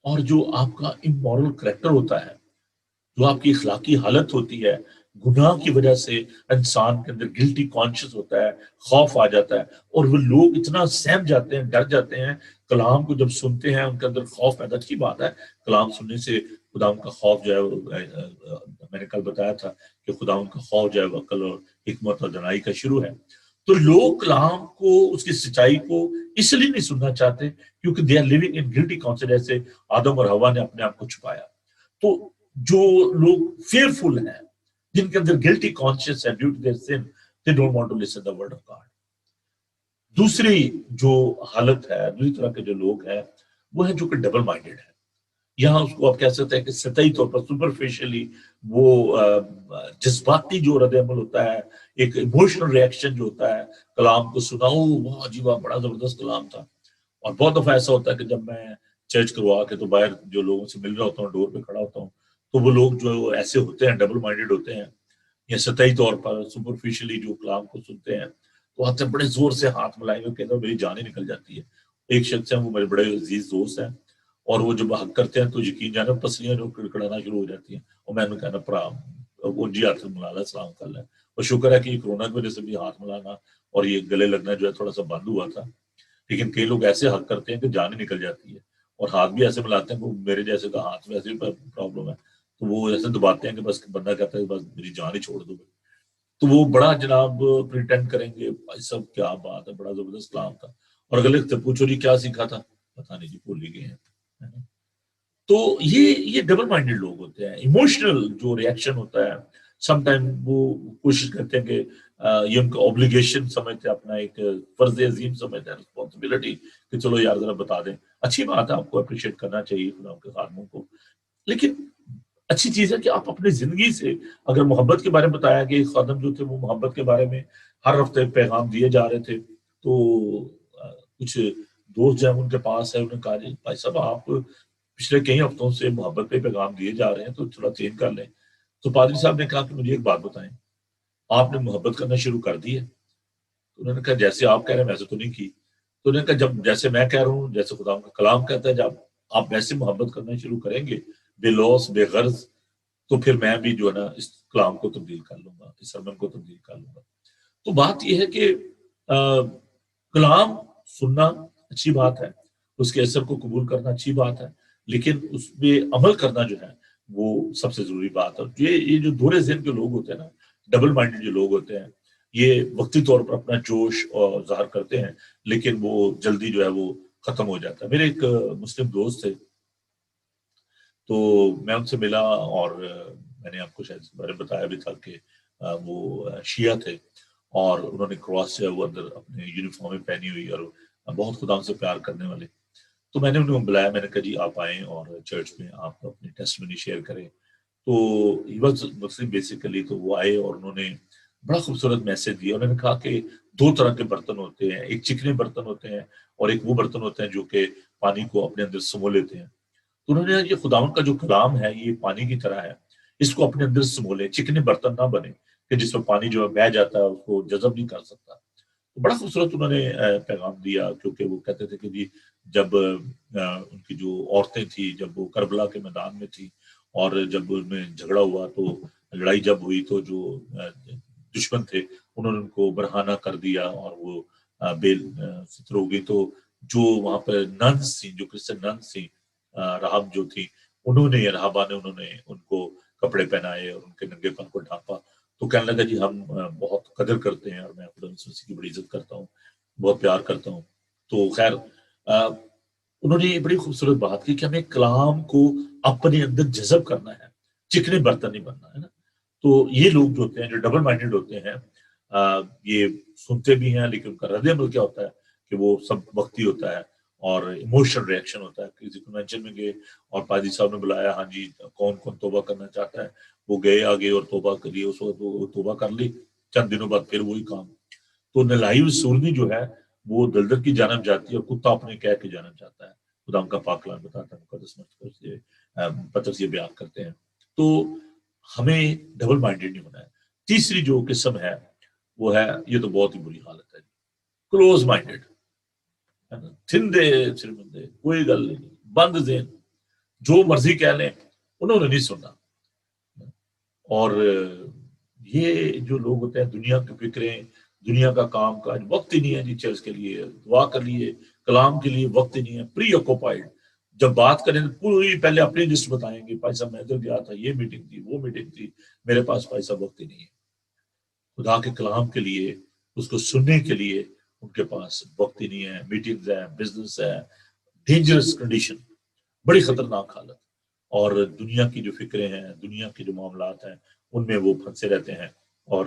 اور جو آپ کا امورل کریکٹر ہوتا ہے، جو آپ کی اخلاقی حالت ہوتی ہے، گناہ کی وجہ سے انسان کے اندر گلٹی کانشیس ہوتا ہے، خوف آ جاتا ہے، اور وہ لوگ اتنا سہم جاتے ہیں، ڈر جاتے ہیں کلام کو جب سنتے ہیں. ان کے اندر خوف پیدا کی بات ہے، کلام سننے سے خدا ان کا خوف جو ہے، میں نے کل بتایا تھا کہ خدا ان کا خوف جو ہے وہ عقل اور حکمت اور دانائی کا شروع ہے. تو لوگ کلام کو، اس کی سچائی کو اس لیے نہیں سننا چاہتے کیونکہ they are living in guilty conscience, سے آدم اور حوا نے اپنے آپ کو چھپایا. تو جو لوگ فیئرفل ہیں، جن کے اندر گلٹی کانشیس ہے due to their sin, they don't want to listen the word of God. دوسری جو حالت ہے، دوسری طرح کے جو لوگ ہیں وہ ہیں جو کہ ڈبل مائنڈیڈ ہیں. یہاں اس کو آپ کہہ سکتے ہیں کہ سطحی طور پر سپرفیشلی وہ جذباتی جو رد عمل ہوتا ہے، ایک ایموشنل ریئیکشن جو ہوتا ہے، کلام کو سناؤ واہ جی واہ بڑا زبردست کلام تھا. اور بہت دفعہ ایسا ہوتا ہے کہ جب میں چرچ کروا کے تو باہر جو لوگوں سے مل رہا ہوتا ہوں، ڈور پہ کھڑا ہوتا ہوں، تو وہ لوگ جو ایسے ہوتے ہیں ڈبل مائنڈیڈ ہوتے ہیں، یا سطحی طور پر سپرفیشلی جو کلام کو سنتے ہیں تو آتے بڑے زور سے ہاتھ ملائیں گے، کہتے ہیں میری جان ہی نکل جاتی ہے. ایک شخص ہے، وہ میرے بڑے عزیز دوست ہیں، اور وہ جب حق کرتے ہیں تو یقین جانا پسلیاں جو کڑکڑانا شروع ہو جاتی ہیں، اور میں نے کہنا پرا وہ جی ہاتھ ملا لا سلام کر لیں. اور شکر ہے کہ یہ کورونا کی وجہ سے بھی ہاتھ ملانا اور یہ گلے لگنا جو ہے تھوڑا سا بند ہوا تھا. لیکن کئی لوگ ایسے حق کرتے ہیں کہ جان ہی نکل جاتی ہے، اور ہاتھ بھی ایسے ملاتے ہیں کہ میرے جیسے کا ہاتھ میں ایسے پرابلم ہے تو وہ ایسے دباتے ہیں کہ بس بندہ کہتا ہے بس میری جان ہی چھوڑ دو. تو وہ بڑا جناب پریٹینڈ کریں گے بھائی صاحب کیا بات ہے، بڑا زبردست کلام تھا. اور اگلے سے پوچھو جی کیا سیکھا تھا، پتا نہیں جی بھول ہی گئے ہیں. تو یہ ڈبل مائنڈیڈ لوگ ہوتے ہیں. ایموشنل جو ریئیکشن ہوتا ہے، سم ٹائم وہ کوشش کرتے ہیں کہ یہ ان کا اوبلیگیشن سمجھتے ہیں، اپنا ایک فرض عظیم سمجھتے ہیں، رسپانسبلٹی کہ چلو یار ذرا بتا دیں. اچھی بات ہے، آپ کو اپریشیٹ کرنا چاہیے خدا کے خادموں کو، لیکن اچھی چیز ہے کہ آپ اپنی زندگی سے اگر محبت کے بارے میں بتایا کہ خادم جو تھے وہ محبت کے بارے میں ہر ہفتے پیغام دیے جا رہے تھے، تو کچھ دوست جو ہیں ان کے پاس ہے، انہوں نے کہا جی بھائی صاحب آپ پچھلے کئی ہفتوں سے محبت پہ پیغام دیے جا رہے ہیں تو تھوڑا چینج کر لیں. تو پادری صاحب نے کہا کہ مجھے ایک بات بتائیں، آپ نے محبت کرنا شروع کر دی ہے؟ تو انہوں نے کہا جیسے آپ کہہ رہے ہیں ویسے تو نہیں کی. تو انہوں نے کہا جب جیسے میں کہہ رہا ہوں، جیسے خدا کا کلام کہتا ہے، جب آپ ویسے محبت کرنا شروع کریں گے بے لوث بے غرض، تو پھر میں بھی جو ہے نا اس کلام کو تبدیل کر لوں گا، اس سرمن کو تبدیل کر لوں گا. تو بات یہ ہے کہ کلام سننا اچھی بات ہے، اس کے اثر کو قبول کرنا اچھی بات ہے، لیکن اس پہ عمل کرنا جو ہے وہ سب سے ضروری بات ہے. یہ جو دورے ذہن کے لوگ ہوتے ہیں نا، ڈبل مائنڈڈ جو لوگ ہوتے ہیں، یہ وقتی طور پر اپنا جوش اور ظاہر کرتے ہیں، لیکن وہ جلدی جو ہے وہ ختم ہو جاتا ہے. میرے ایک مسلم دوست تھے، تو میں ان سے ملا اور میں نے آپ کو شاید اس بارے میں بتایا بھی تھا کہ وہ شیعہ تھے اور انہوں نے کراس جو ہے وہ اندر اپنے یونیفارم میں پہنی ہوئی اور بہت خدا سے پیار کرنے والے. تو میں نے انہیں بلایا, میں نے کہا جی آپ آئیں اور چرچ میں آپ اپنی ٹیسٹمنی شیئر کریں. تو ہی واز مسلم بیسیکلی. تو وہ آئے اور انہوں نے بڑا خوبصورت میسج دیا. انہوں نے کہا کہ 2 طرح کے برتن ہوتے ہیں, ایک چکنے برتن ہوتے ہیں اور ایک وہ برتن ہوتے ہیں جو کہ پانی کو اپنے اندر سمو لیتے ہیں. تو انہوں نے یہ خداوند کا جو کلام ہے یہ پانی کی طرح ہے, اس کو اپنے اندر سمو لے, چکنے برتن نہ بنے کہ جس میں پانی جو ہے بہہ جاتا ہے اس کو جذب نہیں کر سکتا. تو بڑا خوبصورت انہوں نے پیغام دیا, کیونکہ وہ کہتے تھے کہ جی جب ان کی جو عورتیں تھیں جب وہ کربلا کے میدان میں تھی اور جب ان میں جھگڑا ہوا تو لڑائی جب ہوئی تو جو دشمن تھے انہوں نے ان کو برہانہ کر دیا اور وہ بے فطر ہو گئی. تو جو وہاں پہ ننس تھیں, جو کرسچن ننس تھیں, راہب جو تھی, انہوں نے راہبہ نے انہوں نے ان کو کپڑے پہنائے اور ان کے ننگے پن کو ڈھانپا. تو کہنے لگا جی ہم بہت قدر کرتے ہیں اور میں خدا مسیح کی بڑی عزت کرتا ہوں, بہت پیار کرتا ہوں. تو خیر انہوں نے یہ بڑی خوبصورت بات کی کہ ہمیں کلام کو اپنے اندر جذب کرنا ہے, چکنے برتن نہیں بننا ہے نا. تو یہ لوگ جو ہوتے ہیں جو ڈبل مائنڈیڈ ہوتے ہیں یہ سنتے بھی ہیں لیکن ان کا رد عمل کیا ہوتا ہے کہ وہ سب وقتی ہوتا ہے اور ایموشنل ریئیکشن ہوتا ہے. کسی کنونشن میں گئے اور پادری صاحب نے بلایا, ہاں جی کون کون توبہ کرنا چاہتا ہے, وہ گئے آگے اور توبہ کر لی, اس وقت وہ توبہ کر لی, چند دنوں بعد پھر وہی کام. تو نلائی سورنی جو ہے وہ دلدل کی جانب جاتی ہے اور کتا اپنے کہہ کے جانب جاتا ہے. خدا ان کا پاک کلام بتاتا ہے, مقدس پترس یہ بیان کرتے ہیں. تو ہمیں ڈبل مائنڈیڈ نہیں ہونا ہے. تیسری جو قسم ہے وہ ہے, یہ تو بہت ہی بری حالت ہے, کلوز مائنڈیڈ, تھندے سرمندے, کوئی گل نہیں, بند ذہن, جو مرضی کہہ لیں انہوں نے نہیں سننا. اور یہ جو لوگ ہوتے ہیں دنیا کی فکریں, دنیا کا کام کاج, وقت ہی نہیں ہے جی چرچ کے لیے, دعا کر لیے, کلام کے لیے وقت ہی نہیں ہے, پری آکوپائڈ. جب بات کریں تو پوری پہلے اپنی لسٹ بتائیں گے, بھائی صاحب میں ادھر گیا تھا, یہ میٹنگ تھی, وہ میٹنگ تھی, میرے پاس بھائی صاحب وقت ہی نہیں ہے. خدا کے کلام کے لیے, اس کو سننے کے لیے ان کے پاس وقت ہی نہیں ہے. میٹنگز ہے, بزنس ہے, ڈینجرس کنڈیشن, بڑی خطرناک حالت. اور دنیا کی جو فکریں ہیں, دنیا کے جو معاملات ہیں ان میں وہ پھنسے رہتے ہیں. اور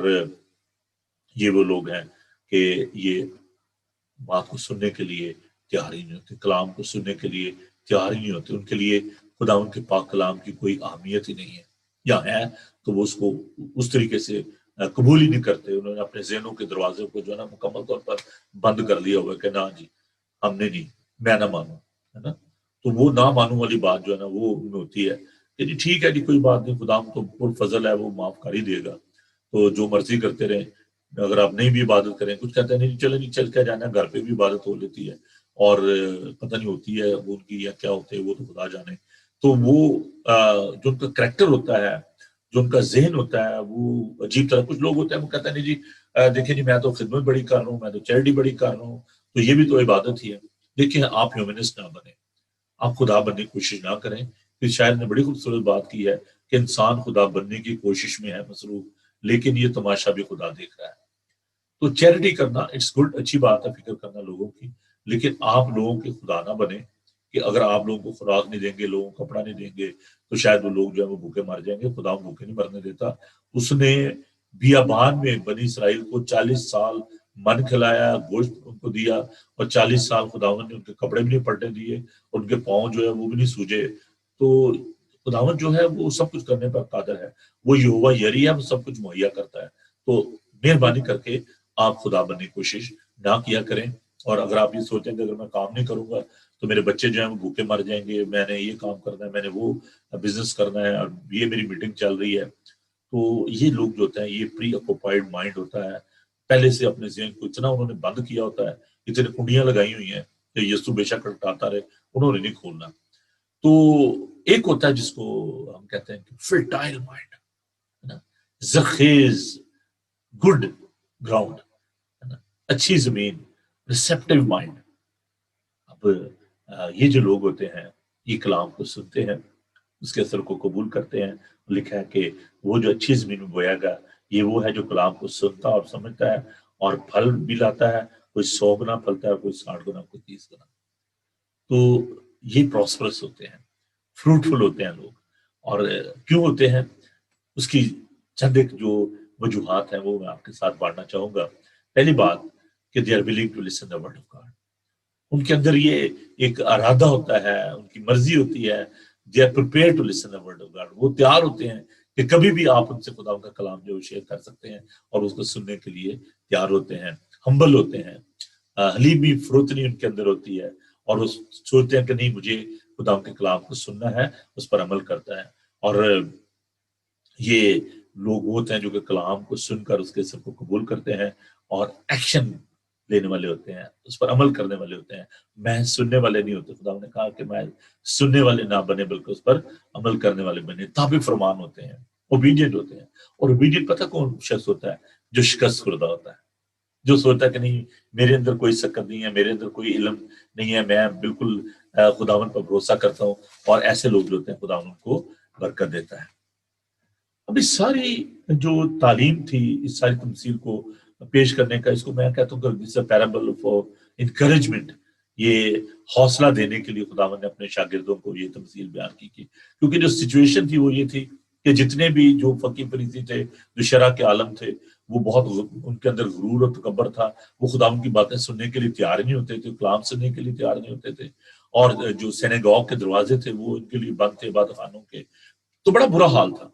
یہ وہ لوگ ہیں کہ یہ بات کو سننے کے لیے تیار ہی نہیں ہوتے, کلام کو سننے کے لیے تیار ہی نہیں ہوتے. ان کے لیے خدا ان کے پاک کلام کی کوئی اہمیت ہی نہیں ہے, یا ہے تو وہ اس کو اس طریقے سے قبول ہی نہیں کرتے. انہوں نے اپنے ذہنوں کے دروازے کو جو ہے نا مکمل طور پر بند کر لیا ہوا ہے کہ نہ جی ہم نے نہیں, میں نہ مانوں, ہے نا. تو وہ نہ مانوں والی بات جو ہے نا وہ ہوتی ہے کہ جی ٹھیک ہے جی کوئی بات نہیں, خدا تو پر فضل ہے, وہ معاف کر ہی دے گا, تو جو مرضی کرتے رہیں. اگر آپ نہیں بھی عبادت کریں, کچھ کہتے ہیں نہیں چلے نہیں چل کے جانا, گھر پہ بھی عبادت ہو لیتی ہے اور پتہ نہیں ہوتی ہے وہ ان کی یا کیا ہوتے ہیں وہ تو خدا جانے. تو وہ جو ان کا کریکٹر ہوتا ہے, جو ان کا ذہن ہوتا ہے وہ عجیب طرح. کچھ لوگ ہوتے ہیں وہ کہتے ہیں نہیں جی دیکھیں جی میں تو خدمت بڑی کر رہا ہوں, میں تو چیریٹی بڑی کر رہا ہوں, تو یہ بھی تو عبادت ہی ہے. دیکھیں آپ ہیومنسٹ نہ بنیں, آپ خدا بننے کی کوشش نہ کریں. پھر شاعر نے بڑی خوبصورت بات کی ہے کہ انسان خدا بننے کی کوشش میں ہے مصروف, لیکن یہ تماشا بھی خدا دیکھ رہا ہے. تو چیریٹی کرنا اٹس گڈ, اچھی بات ہے فکر کرنا لوگوں کی, لیکن آپ لوگوں کے خدا نہ بنے کہ اگر آپ لوگوں کو خوراک نہیں دیں گے, لوگوں کو کپڑا نہیں دیں گے, تو شاید وہ لوگ جو ہے وہ بھوکے مر جائیں گے. خدا بھوکے نہیں مرنے دیتا. اس نے بیابان میں بنی اسرائیل کو 40 سال من کھلایا, گوشت ان کو دیا, اور 40 سال خداوند نے ان کے کپڑے بھی نہیں پلٹنے دیے, ان کے پاؤں جو ہے وہ بھی نہیں سوجے. تو خداوند جو ہے وہ سب کچھ کرنے پر قادر ہے, وہ یہوہ یری ہے, وہ سب کچھ مہیا کرتا ہے. تو مہربانی کر کے آپ خدا بننے کی کوشش نہ کیا کریں. اور اگر آپ یہ سوچیں کہ اگر میں کام نہیں کروں گا تو میرے بچے جو ہیں وہ بھوکے مر جائیں گے, میں نے یہ کام کرنا ہے, میں نے وہ بزنس کرنا ہے, اور یہ میری میٹنگ چل رہی ہے, تو یہ لوگ جو ہوتا ہے یہ پری آکوپائڈ مائنڈ ہوتا ہے. پہلے سے اپنے ذہن کو اتنا انہوں نے بند کیا ہوتا ہے, اتنے کنڈیاں لگائی ہوئی ہیں کہ یسوع بے شک لٹاتا رہے, انہوں نے نہیں کھولنا. تو ایک ہوتا ہے جس کو ہم کہتے ہیں کہ فرٹائل مائنڈ, ہے نا, زخیز, گڈ گراؤنڈ, ہے نا, اچھی زمین, ریسیپٹیو مائنڈ. اب یہ جو لوگ ہوتے ہیں یہ کلام کو سنتے ہیں, اس کے اثر کو قبول کرتے ہیں. لکھا ہے کہ وہ جو اچھی زمین میں بویا گا یہ وہ ہے جو کلام کو سنتا اور سمجھتا ہے اور پھل بھی لاتا ہے, کوئی 100 گنا پھلتا ہے, کوئی 60 گنا, کوئی 30 گنا. تو یہ پراسپرس ہوتے ہیں. فروٹفل ہوتے ہیں لوگ. اور کیوں ہوتے ہیں اس کی چند ایک جو وجوہات ہیں وہ میں آپ کے ساتھ بانٹنا چاہوں گا. پہلی بات کہ they are willing to listen the word of God. ان کے اندر یہ ایک ارادہ ہوتا ہے, ان کی مرضی ہوتی ہے. They are prepare to listen the word of God. وہ تیار ہوتے ہیں کہ کبھی بھی آپ ان سے خدا کا کلام جو شیئر کر سکتے ہیں اور اس کو سننے کے لیے تیار ہوتے ہیں. ہمبل ہوتے ہیں, حلیمی فروتنی ان کے اندر ہوتی ہے, اور وہ سوچتے ہیں کہ نہیں مجھے خدا کے کلام کو سننا ہے, اس پر عمل کرتا ہے. اور یہ لوگ ہوتے ہیں جو کہ کلام کو سن کر اس کے سب کو قبول کرتے ہیں اور ایکشن لینے والے ہوتے ہیں, اس پر عمل کرنے والے ہوتے ہیں. میں سننے والے نہیں ہوتے. خدا نے کہا کہ میں سننے والے نہ بنے بلکہ اس پر عمل کرنے والے بنے. تابع فرمان ہوتے ہیں, اوبیڈینٹ ہوتے ہیں. اور اوبیڈینٹ پتہ کون شخص ہوتا ہے؟ جو شکست خوردہ ہوتا ہے, جو سوچتا ہے کہ نہیں میرے اندر کوئی سکت نہیں ہے, میرے اندر کوئی علم نہیں ہے, میں بالکل خداوند پر بھروسہ کرتا ہوں. اور ایسے لوگ جو ہوتے ہیں خداوند کو برکت دیتا ہے. اب اس ساری جو تعلیم تھی, اس ساری تمثیل کو پیش کرنے کا, اس کو میں کہتا ہوں کہ دس اے پیرابل فار انکریجمنٹ. یہ حوصلہ دینے کے لیے خداوند نے اپنے شاگردوں کو یہ تمثیل بیان کی. کیونکہ جو سچویشن تھی وہ یہ تھی کہ جتنے بھی جو فقی فریسی تھے, جو شرع کے عالم تھے, وہ بہت ان کے اندر غرور اور تکبر تھا. وہ خداوند کی باتیں سننے کے لیے تیار نہیں ہوتے تھے, کلام سننے کے لیے تیار نہیں ہوتے تھے. اور جو سینیگاگ کے دروازے تھے وہ ان کے لیے بند تھے, عبادت خانوں کے. تو بڑا برا حال تھا.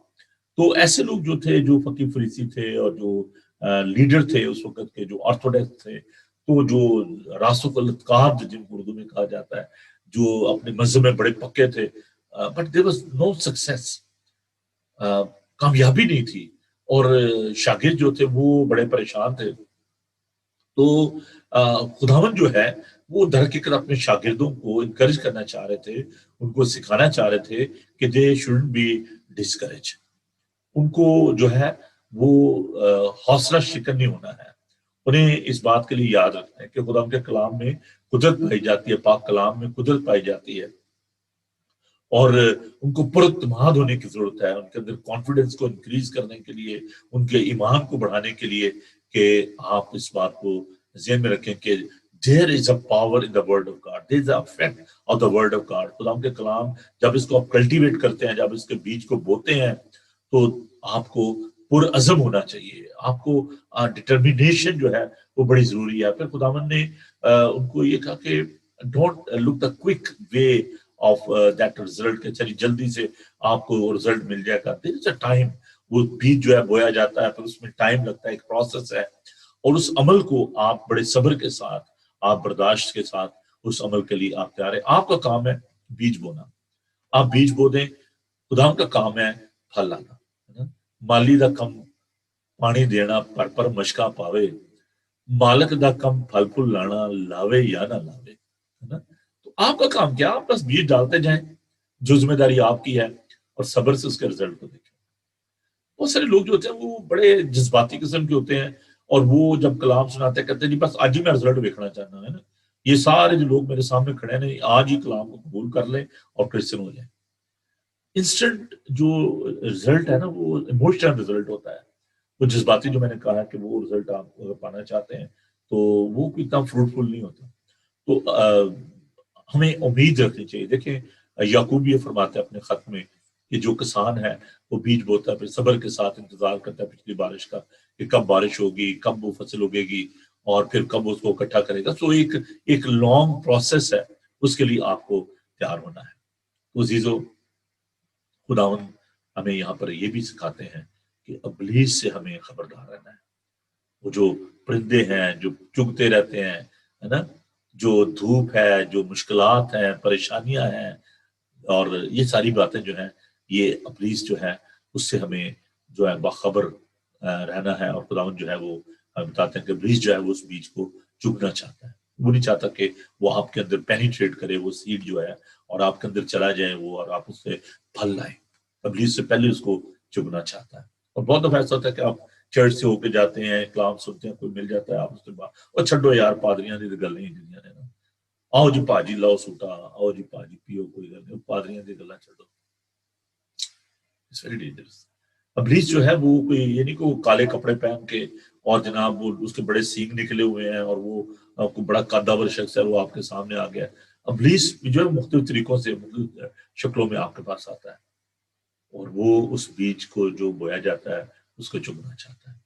تو ایسے لوگ جو تھے, جو فقی فریسی تھے اور جو لیڈر تھے اس وقت کے, جو آرتھوڈکس تھے, تو جو راسخ الاتقاد جن کو اردو میں کہا جاتا ہے, جو اپنے مذہب میں بڑے پکے تھے, but there was no success, کامیابی نہیں تھی. اور شاگرد جو تھے وہ بڑے پریشان تھے. تو خداوند جو ہے وہ در حقیقت اپنے شاگردوں کو انکریج کرنا چاہ رہے تھے, ان کو سکھانا چاہ رہے تھے کہ دے شوڈنٹ بی ڈسکریج. ان کو جو ہے وہ حوصلہ شکن نہیں ہونا ہے. انہیں اس بات کے لیے یاد رکھنا ہے کہ خدا کے کلام میں قدرت پائی جاتی ہے, پاک کلام میں قدرت پائی جاتی ہے. اور ان کو پراعتماد ہونے کی ضرورت ہے, ان کے اندر کانفیڈنس کو انکریز کرنے کے لیے, ان کے ایمان کو بڑھانے کے لیے, کہ آپ اس بات کو ذہن میں رکھیں کہ there is a power in the word of God, there is an effect of the word of God. خدا کے کلام جب اس کو آپ کلٹیویٹ کرتے ہیں, جب اس کے بیج کو بوتے ہیں, تو آپ کو پرعزم ہونا چاہیے, آپ کو ڈٹرمینیشن جو ہے وہ بڑی ضروری ہے. پھر خداوند نے ان کو یہ کہا کہ don't look the quick way of that result, کہ چلیے جلدی سے آپ کو رزلٹ مل جائے گا. دیر از اے ٹائم. وہ بیج جو ہے بویا جاتا ہے, پھر اس میں ٹائم لگتا ہے, ایک پروسیس ہے. اور اس عمل کو آپ بڑے صبر کے ساتھ, آپ برداشت کے ساتھ اس عمل کے لیے آپ تیار ہیں. آپ کا کام ہے بیج بونا, آپ بیج بو دیں. خدا کا کام ہے پھل لانا. مالی دا کم پانی دینا پر مشکا پاوے, مالک دا کم پھل پھول لانا لاوے یا نہ لاوے. تو آپ کا کام کیا؟ آپ بس بیج ڈالتے جائیں, جو ذمہ داری آپ کی ہے, اور صبر سے اس کے رزلٹ کو دیکھیں. بہت سارے لوگ جو ہوتے ہیں وہ بڑے جذباتی قسم کے ہوتے ہیں, اور وہ جب کلام سناتے ہیں کہتے ہیں جی بس آج ہی میں رزلٹ دیکھنا چاہنا ہے نا. یہ سارے جو لوگ میرے سامنے کھڑے ہیں, آج ہی کلام کو قبول کر لیں اور کرسچن ہو جائیں. انسٹنٹ جو رزلٹ ہے نا وہ ایموشنل رزلٹ ہوتا ہے. وہ جذباتی جو میں نے کہا کہ وہ رزلٹ آپ اگر پانا چاہتے ہیں تو وہ اتنا فروٹفل نہیں ہوتا. تو ہمیں امید رکھنی چاہیے. دیکھیں یعقوب یہ فرماتے ہیں اپنے خط میں کہ جو کسان ہے وہ بیج بوتا ہے, پھر صبر کے ساتھ انتظار کرتا ہے پچھلی بارش کا, کہ کب بارش ہوگی, کب وہ فصل اگے گی, اور پھر کب اس کو اکٹھا کرے گا. تو ایک لانگ پروسیس ہے, اس کے لیے آپ کو تیار ہونا ہے. تو عزیزو, خداوند ہمیں یہاں پر یہ بھی سکھاتے ہیں کہ ابلیس سے ہمیں خبردار رہنا ہے. وہ جو پرندے ہیں جو چگتے رہتے ہیں, ہے نا, جو دھوپ ہے, جو مشکلات ہیں, پریشانیاں ہیں, اور یہ ساری باتیں جو ہیں, یہ ابلیس جو ہے اس سے ہمیں جو ہے باخبر رہنا ہے. اور خداوند جو ہے وہ بتاتے ہیں کہ ابلیس جو ہے وہ اس بیج کو چگنا چاہتا ہے. وہ نہیں چاہتا کہ وہ آپ کے اندر پینیٹریٹ کرے, وہ سیڈ جو ہے, اور آپ کے اندر چلا جائے وہ, اور آپ اس سے پھل لائیں. ابلیس سے پہلے اس کو چگنا چاہتا ہے. اور بہت دفعہ ایسا ہوتا ہے کہ آپ چرچ سے ہو کے جاتے ہیں, کلام سنتے ہیں, کوئی مل جاتا ہے, آپ اس کے بعد اور چھڈو یار پادریاں دی گل نہیں دنیا نے نا, آؤ جی پاجی لاؤ سوٹا, آؤ جی پاجی پیو, کوئی گل نہیں, پادریاں دی گلاں چھڈو. It's very dangerous. ابلیس جو ہے وہ کوئی یہ نہیں کہ وہ کالے کپڑے پہن کے, اور جناب وہ اس کے بڑے سینگ نکلے ہوئے ہیں, اور وہ کوئی بڑا قدور شخص ہے, وہ آپ کے سامنے آ گیا. ابلیس جو ہے مختلف طریقوں سے مختلف شکلوں میں آپ کے پاس آتا ہے اور وہ اس بیج کو جو بویا جاتا ہے اس کو چگنا چاہتا ہے.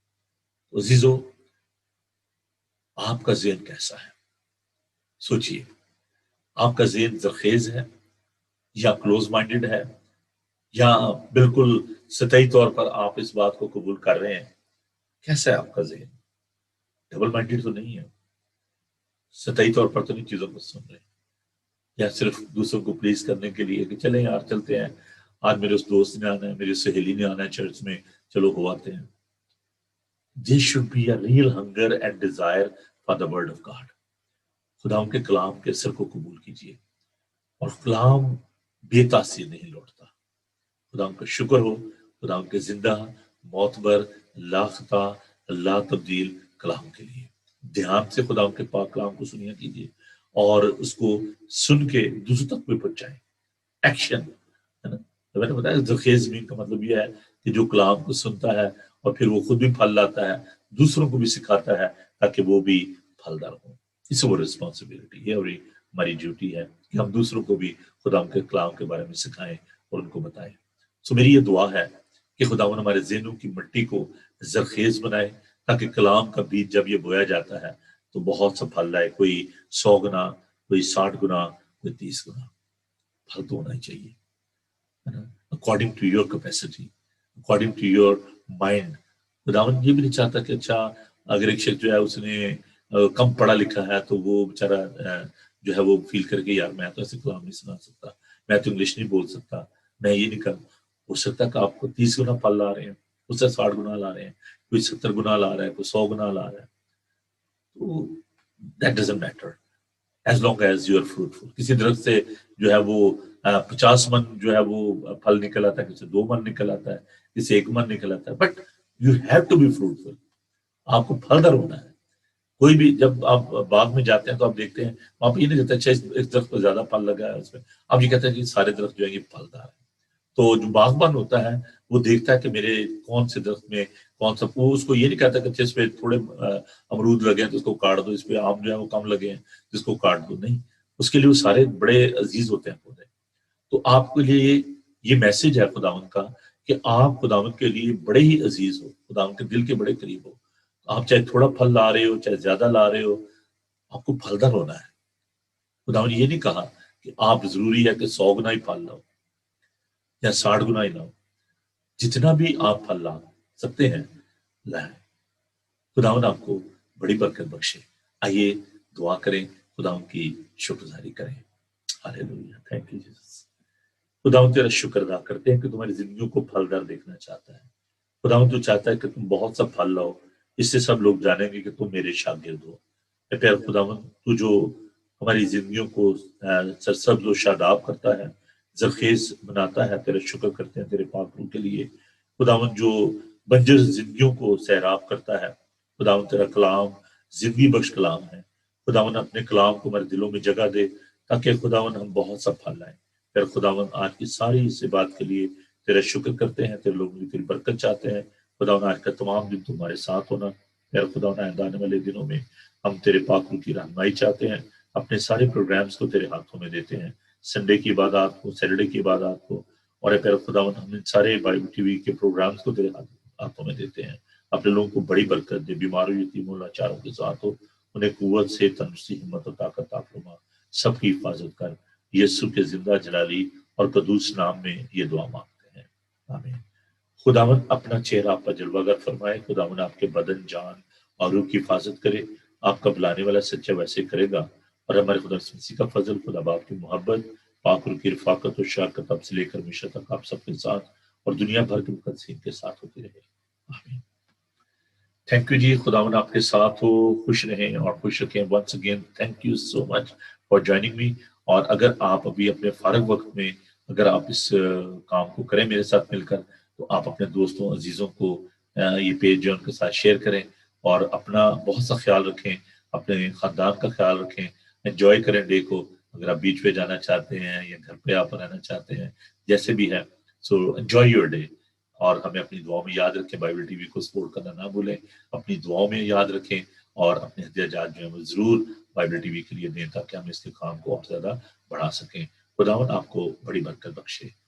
تو عزیزو آپ کا ذہن کیسا ہے؟ سوچئے آپ کا ذہن زرخیز ہے یا کلوز مائنڈڈ ہے یا بالکل سطحی طور پر آپ اس بات کو قبول کر رہے ہیں؟ کیسا ہے آپ کا ذہن؟ ڈبل مائنڈڈ تو نہیں ہے؟ سطحی طور پر تو نہیں چیزوں کو سن رہے یا صرف دوسروں کو پلیز کرنے کے لیے کہ چلیں یار چلتے ہیں، آج میرے اس دوست نے آنا ہے، میری سہیلی نے آنا ہے چرچ میں، چلو ہو آتے ہیں. There should be a real hunger and desire for the word of God. خدا کے کلام کے اثر کو قبول کیجیے اور کلام بے تاثیر نہیں لوٹتا. خدا کا شکر ہو، خدا کے زندہ معتبر لاختہ لا تبدیل کلام کے لیے دھیان سے خدا کے پاک کلام کو سنیا کیجیے اور اس کو سن کے دوسروں تک بھی پہنچائیں. ایکشن ہے نا. تو میں نے بتایا زرخیز زمین کا مطلب یہ ہے کہ جو کلام کو سنتا ہے اور پھر وہ خود بھی پھل لاتا ہے، دوسروں کو بھی سکھاتا ہے تاکہ وہ بھی پھلدار ہوں. اس وہ رسپانسبلٹی ہے اور ہماری ڈیوٹی ہے کہ ہم دوسروں کو بھی خدا کے کلام کے بارے میں سکھائیں اور ان کو بتائیں. سو میری یہ دعا ہے کہ خدا ہمارے ذہنوں کی مٹی کو زرخیز بنائے تاکہ کلام کا بیج جب یہ بویا جاتا ہے تو بہت سا پھل لائے، کوئی 100 گنا، کوئی 60 گنا، کوئی 30 گنا. پھل تو ہونا ہی چاہیے according to your capacity, according to your mind. خداوند یہ بھی نہیں چاہتا کہ اچھا اگر ایک شخص جو ہے اس نے کم پڑھا لکھا ہے تو وہ بیچارہ جو ہے وہ فیل کر کے یار میں تو ایسے کلام نہیں سنا سکتا، میں تو انگلش نہیں بول سکتا، میں یہ نہیں کر. ہو سکتا ہے کہ آپ کو 30 گنا پھل لا رہے ہیں، اس سے 60 گنا لا رہے ہیں، کوئی 70 گنا لا رہا ہے، کوئی 100 گنا لا رہا ہے. تو that doesn't matter as long as you are fruitful. کسی درخت سے جو ہے وہ 50 من جو ہے وہ پھل نکل آتا ہے، کسی 2 من نکل آتا ہے، کسی 1 من نکل آتا ہے، but you have to be fruitful. آپ کو پھلدار ہونا ہے. کوئی بھی جب آپ باغ میں جاتے ہیں تو آپ دیکھتے ہیں وہاں پہ یہ نہیں کہتے اچھا اس درخت پہ زیادہ پھل لگا ہے اس پہ، آپ یہ کہتے ہیں کہ سارے درخت جو ہے یہ پھلدار ہے. تو جو باغبان ہوتا ہے وہ دیکھتا ہے کہ میرے کون سے درخت میں کون سا، وہ اس کو یہ نہیں کہتا کہ اچھا اس پہ تھوڑے امرود لگے ہیں تو اس کو کاٹ دو، اس پہ آم جو ہے وہ کم لگے ہیں جس کو کاٹ دو. نہیں، اس کے لیے وہ سارے بڑے عزیز ہوتے ہیں پودے. تو آپ کے لیے یہ میسج ہے خداوند کا کہ آپ خداوند کے لیے بڑے ہی عزیز ہو، خداوند کے دل کے بڑے قریب ہو. آپ چاہے تھوڑا پھل لا رہے ہو چاہے زیادہ لا رہے ہو، آپ کو پھلدار ہونا ہے. خداوند یہ نہیں کہا کہ آپ ضروری ہے کہ 100 گنا ہی پھل لاؤ یا 60 گنا ہی لاؤ. جتنا بھی آپ پھل لا سکتے ہیں لائیں. خداوند آپ کو بڑی برکت بخشے. آئیے دعا کریں، خداوند کی شکر گزاری کریں. ہاللیلویہ، تھینک یو جیسس. خداوند تیرا شکر ادا کرتے ہیں کہ تمہاری زندگیوں کو پھلدار دیکھنا چاہتا ہے. خداوند تو چاہتا ہے کہ تم بہت سا پھل لاؤ، اس سے سب لوگ جانیں گے کہ تم میرے شاگرد ہو. اے پیارے خداوند، تو جو ہماری زندگیوں کو سرسبز و شاداب کرتا ہے، زرخیز بناتا ہے، تیرا شکر کرتے ہیں تیرے پاک روح کے لیے. خداوند جو بنجر زندگیوں کو سیراب کرتا ہے، خداوند تیرا کلام زندگی بخش کلام ہے. خداوند اپنے کلام کو ہمارے دلوں میں جگہ دے تاکہ خداوند ہم بہت سا پھل لائیں. پھر خداوند آج کی ساری اس بات کے لیے تیرا شکر کرتے ہیں، تیرے لوگوں کی تیری برکت چاہتے ہیں. خداوند آج کا تمام دن تمہارے ساتھ ہونا. پھر خداوند آئندہ آنے والے دنوں میں ہم تیرے پاک روح کی رہنمائی چاہتے ہیں. اپنے سارے پروگرامز کو تیرے ہاتھوں میں دیتے ہیں، سنڈے کی عبادات کو، سیٹرڈے کی عبادات کو، اور اے پھر خداوند ہم ان سارے بائبل ٹی وی کے پروگرامز کو تیرے ہاتھوں میں دیتے ہیں. اپنے لوگوں کو بڑی برکت دے، بیماروں یتیموں لاچاروں کے ساتھ ہو، انہیں قوت سے تندرستی ہمت و طاقت عطا فرما، سب کی حفاظت کر. یسوع کے زندہ جلالی اور قدوس نام میں یہ دعا مانگتے ہیں، آمین. خداوند اپنا چہرہ آپ پر جلوہ گر فرمائے. خداوند آپ کے بدن، جان اور روح کی حفاظت کرے. آپ کا بلانے والا سچا ویسے کرے گا. اور ہمارے خدا مسیح کا فضل، خدا باپ کی محبت، پاک روح کی رفاقت و شراکت اب سے لے کر ہمیشہ تک آپ سب کے ساتھ اور دنیا بھر کے مقدسین کے ساتھ ہوتی رہے، آمین. تھینک یو جی. خداوند آپ کے ساتھ ہو، خوش رہیں اور خوش رکھیں. Once again thank you so much for joining me. اور اگر آپ ابھی اپنے فارغ وقت میں اگر آپ اس کام کو کریں میرے ساتھ مل کر، تو آپ اپنے دوستوں عزیزوں کو یہ پیج جو ان کے ساتھ شیئر کریں اور اپنا بہت سا خیال رکھیں، اپنے خاندان کا خیال رکھیں. انجوائے کریں ڈے کو. اگر آپ بیچ پہ جانا چاہتے ہیں یا گھر پہ آپ رہنا چاہتے ہیں، جیسے بھی ہے، سو انجوائے یور ڈے. اور ہمیں اپنی دعاؤں میں یاد رکھیں، بائبل ٹی وی کو سپورٹ کرنا نہ بھولیں، اپنی دعاؤں میں یاد رکھیں. اور اپنے احتجاجات جو ہیں وہ ضرور بائبل ٹی وی کے لیے دیں تاکہ ہم اس کے کام کو اور زیادہ بڑھا سکیں. خداوند آپ کو بڑی برکت بخشے.